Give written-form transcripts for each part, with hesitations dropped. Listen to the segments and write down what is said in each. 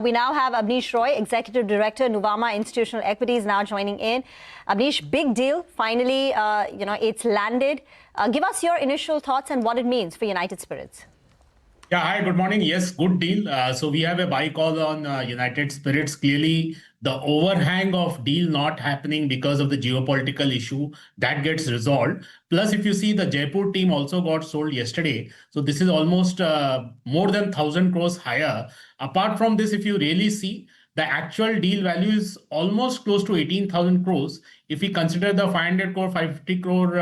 We now have Abneesh Roy, Executive Director, Nuvama Institutional Equities, now joining in. Abneesh, big deal. Finally, it's landed. Give us your initial thoughts and what it means for United Spirits. Yeah, hi, good morning. Yes, good deal. So we have a buy call on United Spirits. Clearly, the overhang of deal not happening because of the geopolitical issue, that gets resolved. Plus, if you see, the Jaipur team also got sold yesterday. So this is almost more than 1,000 crores higher. Apart from this, if you really see, the actual deal value is almost close to 18,000 crores. If we consider the 500 crore, 550 crore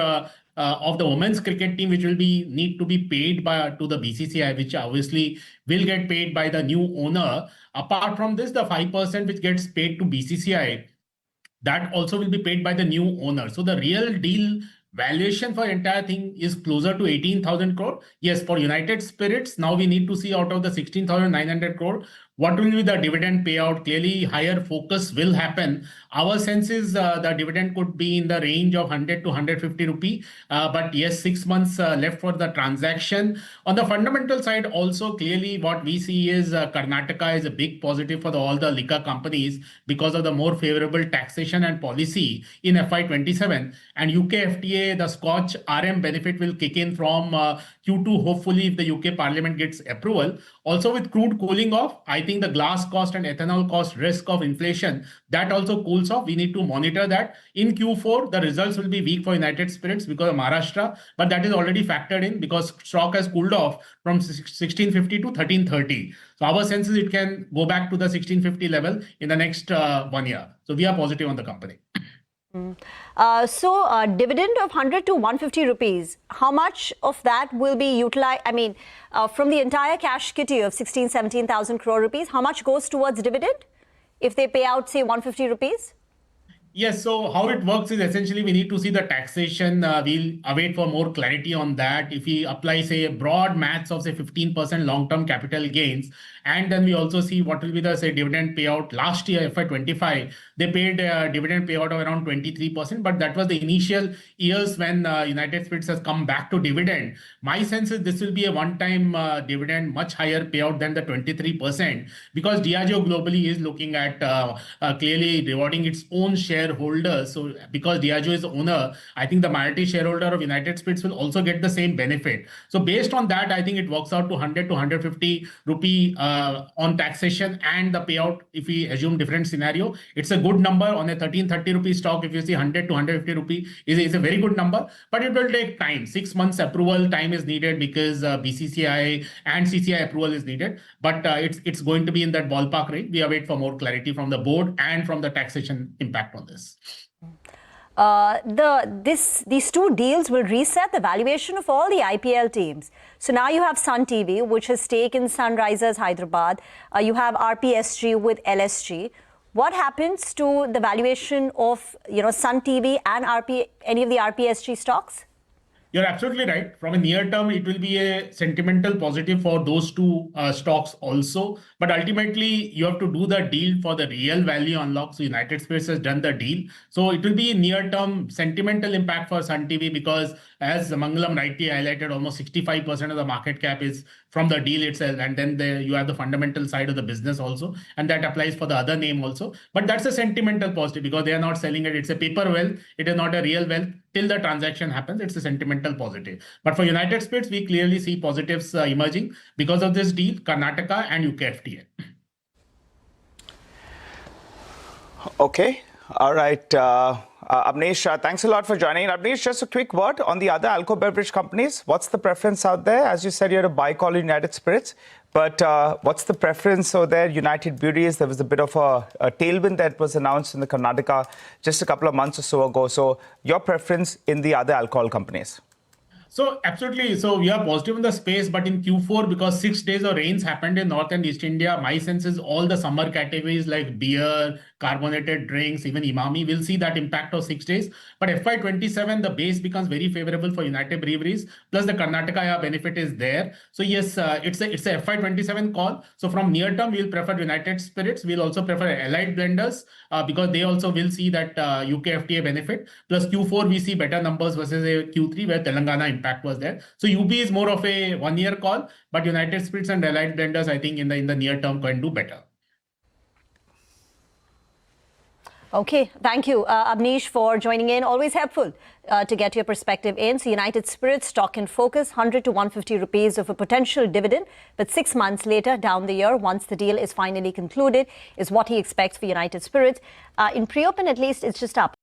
of the women's cricket team, which will be need to be paid by to the BCCI, which obviously will get paid by the new owner. Apart from this, the 5% which gets paid to BCCI, that also will be paid by the new owner. So the real deal valuation for entire thing is closer to 18,000 crore. Yes, for United Spirits, now we need to see out of the 16,900 crore, what will be the dividend payout? Clearly, higher focus will happen. Our sense is the dividend could be in the range of 100 to 150 rupee. But yes, 6 months left for the transaction. On the fundamental side, also clearly what we see is Karnataka is a big positive for all the liquor companies because of the more favorable taxation and policy in FY27. And UK FTA, the Scotch RM benefit will kick in from Q2, hopefully, if the UK Parliament gets approval. Also, with crude cooling off, I think the glass cost and ethanol cost risk of inflation, that also cools off. We need to monitor that. In Q4, the results will be weak for United Spirits because of Maharashtra, but that is already factored in because stock has cooled off from 1650 to 1330. So our sense is it can go back to the 1650 level in the next 1 year. So we are positive on the company. Dividend of 100 to 150 rupees, how much of that will be utilized? I mean, from the entire cash kitty of 17,000 crore rupees, how much goes towards dividend if they pay out, say, 150 rupees? Yes, so how it works is essentially we need to see the taxation. We'll await for more clarity on that. If we apply, say, a broad maths of, say, 15% long-term capital gains, and then we also see what will be the, say, dividend payout. Last year, FY25, they paid a dividend payout of around 23%, but that was the initial years when United Spirits has come back to dividend. My sense is this will be a one-time dividend, much higher payout than the 23%, because Diageo globally is looking at clearly rewarding its own shareholders. So because Diageo is the owner, I think the minority shareholder of United Spirits will also get the same benefit. So based on that, I think it works out to 100 to 150 rupee on taxation and the payout. If we assume different scenario, it's a good number. On a 1330 rupee stock, if you see 100 to 150 rupee is a very good number, but it will take time. 6 months approval time is needed because BCCI and CCI approval is needed, but it's going to be in that ballpark range. We await for more clarity from the board and from the taxation impact on this. These two deals will reset the valuation of all the IPL teams. So now you have Sun TV, which has stake in Sunrisers Hyderabad. You have RPSG with LSG. What happens to the valuation of Sun TV and any of the RPSG stocks? You're absolutely right. From a near term, it will be a sentimental positive for those two stocks also. But ultimately, you have to do the deal for the real value unlock. So United Spirits has done the deal. So it will be a near term sentimental impact for Sun TV because, as Mangalam rightly highlighted, almost 65% of the market cap is from the deal itself. And then you have the fundamental side of the business also. And that applies for the other name also. But that's a sentimental positive because they are not selling it. It's a paper wealth. It is not a real wealth. Till the transaction happens, it's a sentimental positive. But for United Spirits, we clearly see positives emerging because of this deal, Karnataka and UK FTA. Okay. All right. Abneesh, thanks a lot for joining. Abneesh, just a quick word on the other alcohol beverage companies. What's the preference out there? As you said, you had a buy call in United Spirits. But what's the preference over there? United Breweries, there was a bit of a tailwind that was announced in the Karnataka just a couple of months or so ago. So your preference in the other alcohol companies? So absolutely. So we are positive in the space, but in Q4, because 6 days of rains happened in North and East India, my sense is all the summer categories like beer, carbonated drinks, even Imami will see that impact of 6 days. But FY27, the base becomes very favorable for United Breweries. Plus the Karnataka benefit is there. So yes, it's a FY27 call. So from near term, we'll prefer United Spirits. We'll also prefer Allied Blenders because they also will see that UK FTA benefit. Plus Q4, we see better numbers versus a Q3 where Telangana impact was there. So UB is more of a 1 year call, but United Spirits and Allied Blenders, I think in the near term can do better. Okay, thank you, Abneesh, for joining in. Always helpful to get your perspective in. So United Spirits stock in focus, 100 to 150 rupees of a potential dividend, but 6 months later down the year, once the deal is finally concluded, is what he expects for United Spirits. In pre-open, at least, it's just up.